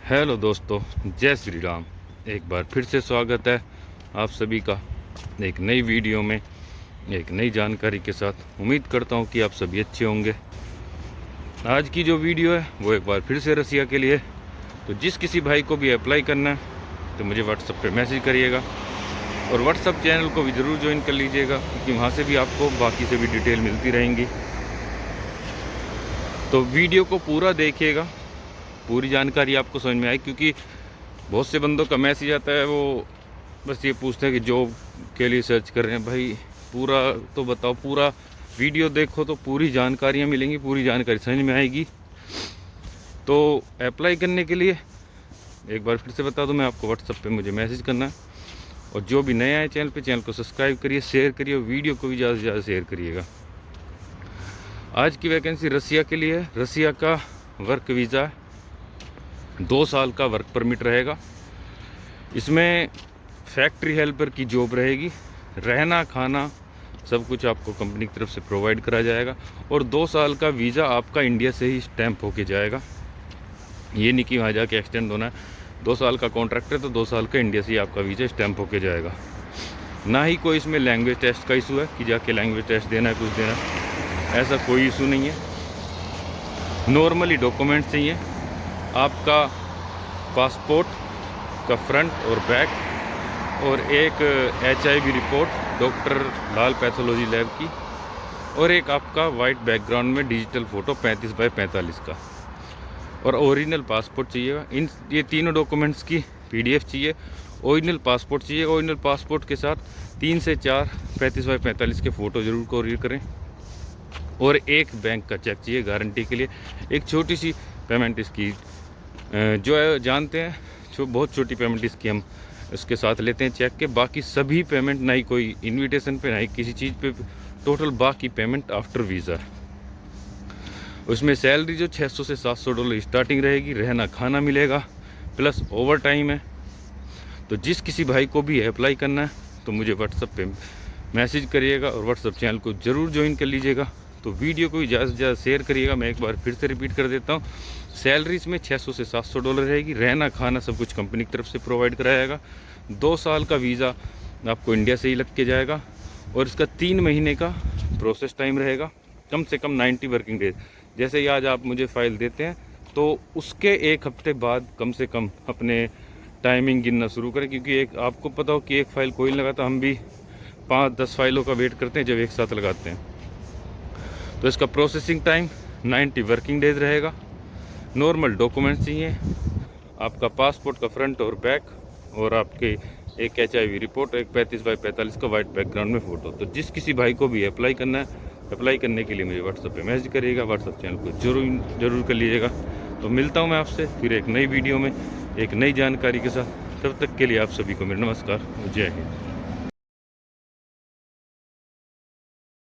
Hello दोस्तों, जय श्री राम। एक बार फिर से स्वागत है आप सभी का एक नई वीडियो में, एक नई जानकारी के साथ। उम्मीद करता हूं कि आप सभी अच्छे होंगे। आज की जो वीडियो है वो एक बार फिर से रसिया के लिए। तो जिस किसी भाई को भी अप्लाई करना है तो मुझे व्हाट्सएप पे मैसेज करिएगा और व्हाट्सएप चैनल को भी ज़रूर ज्वाइन कर लीजिएगा, क्योंकि वहाँ से भी आपको बाकी से भी डिटेल मिलती रहेंगी। तो वीडियो को पूरा देखिएगा, पूरी जानकारी आपको समझ में आए, क्योंकि बहुत से बंदों का मैसेज आता है, वो बस ये पूछते हैं कि जॉब के लिए सर्च कर रहे हैं। भाई पूरा तो बताओ, पूरा वीडियो देखो तो पूरी जानकारियाँ मिलेंगी, पूरी जानकारी समझ में आएगी। तो अप्लाई करने के लिए एक बार फिर से बता दूं, मैं आपको व्हाट्सएप पे मुझे मैसेज करना है। और जो भी नया है चैनल पे, चैनल को सब्सक्राइब करिए, शेयर करिए और वीडियो को भी ज़्यादा से ज़्यादा शेयर करिएगा। आज की वैकेंसी रसिया के लिए है। रसिया का वर्क वीज़ा 2 साल का वर्क परमिट रहेगा। इसमें फैक्ट्री हेल्पर की जॉब रहेगी। रहना खाना सब कुछ आपको कंपनी की तरफ से प्रोवाइड करा जाएगा। और 2 साल का वीज़ा आपका इंडिया से ही स्टैंप होके जाएगा। ये नहीं कि वहाँ जाके एक्सटेंड होना है। 2 साल का कॉन्ट्रैक्ट है तो 2 साल का इंडिया से ही आपका वीज़ा स्टैंप होके जाएगा। ना ही कोई इसमें लैंग्वेज टेस्ट का इशू है कि जाके लैंग्वेज टेस्ट देना है, कुछ देना है, ऐसा कोई इशू नहीं है। नॉर्मली डॉक्यूमेंट्स चाहिए, आपका पासपोर्ट का फ्रंट और बैक और एक HIV रिपोर्ट डॉक्टर लाल पैथोलॉजी लैब की, और एक आपका वाइट बैकग्राउंड में डिजिटल फ़ोटो 35x45 का, और ओरिजिनल पासपोर्ट चाहिएगा। ये तीनों डॉक्यूमेंट्स की PDF चाहिए। ओरिजिनल पासपोर्ट चाहिए। ओरिजिनल पासपोर्ट के साथ 3 से 4 35x45 के फ़ोटो ज़रूर कोरियर करें। और एक बैंक का चेक चाहिए गारंटी के लिए। एक छोटी सी पेमेंट इसकी जो है जानते हैं, जो बहुत छोटी पेमेंट इसकी हम इसके साथ लेते हैं चेक के। बाकी सभी पेमेंट, ना ही कोई इनविटेशन पे, ना ही किसी चीज़ पे, टोटल बाकी पेमेंट आफ्टर वीज़ा। उसमें सैलरी जो $600 से $700 स्टार्टिंग रहेगी। रहना खाना मिलेगा प्लस ओवर टाइम है। तो जिस किसी भाई को भी अप्लाई करना है तो मुझे व्हाट्सएप पे मैसेज करिएगा और व्हाट्सएप चैनल को ज़रूर ज्वाइन कर लीजिएगा। तो वीडियो को भी ज़्यादा से ज़्यादा शेयर करिएगा। मैं एक बार फिर से रिपीट कर देता हूँ, सैलरी इसमें $600 से $700 रहेगी। रहना खाना सब कुछ कंपनी की तरफ से प्रोवाइड कराया जाएगा। 2 साल का वीज़ा आपको इंडिया से ही लग के जाएगा। और इसका 3 महीने का प्रोसेस टाइम रहेगा, कम से कम 90 वर्किंग डेज। जैसे ही आज आप मुझे फ़ाइल देते हैं तो उसके 1 हफ्ते बाद कम से कम अपने टाइमिंग गिनना शुरू करें, क्योंकि एक आपको पता हो कि एक फ़ाइल कोई नहीं लगाता, हम भी 5-10 फाइलों का वेट करते हैं जब एक साथ लगाते हैं। तो इसका प्रोसेसिंग टाइम 90 वर्किंग डेज रहेगा। नॉर्मल डॉक्यूमेंट्स चाहिए, आपका पासपोर्ट का फ्रंट और बैक, और आपके एक HIV रिपोर्ट, एक 35x45 का वाइट बैकग्राउंड में फ़ोटो। तो जिस किसी भाई को भी अप्लाई करना है, अप्लाई करने के लिए मुझे व्हाट्सएप पे मैसेज करिएगा। व्हाट्सएप चैनल को जरूर कर लीजिएगा। तो मिलता हूँ मैं आपसे फिर एक नई वीडियो में, एक नई जानकारी के साथ। तब तक के लिए आप सभी को मेरा नमस्कार, जय हिंद।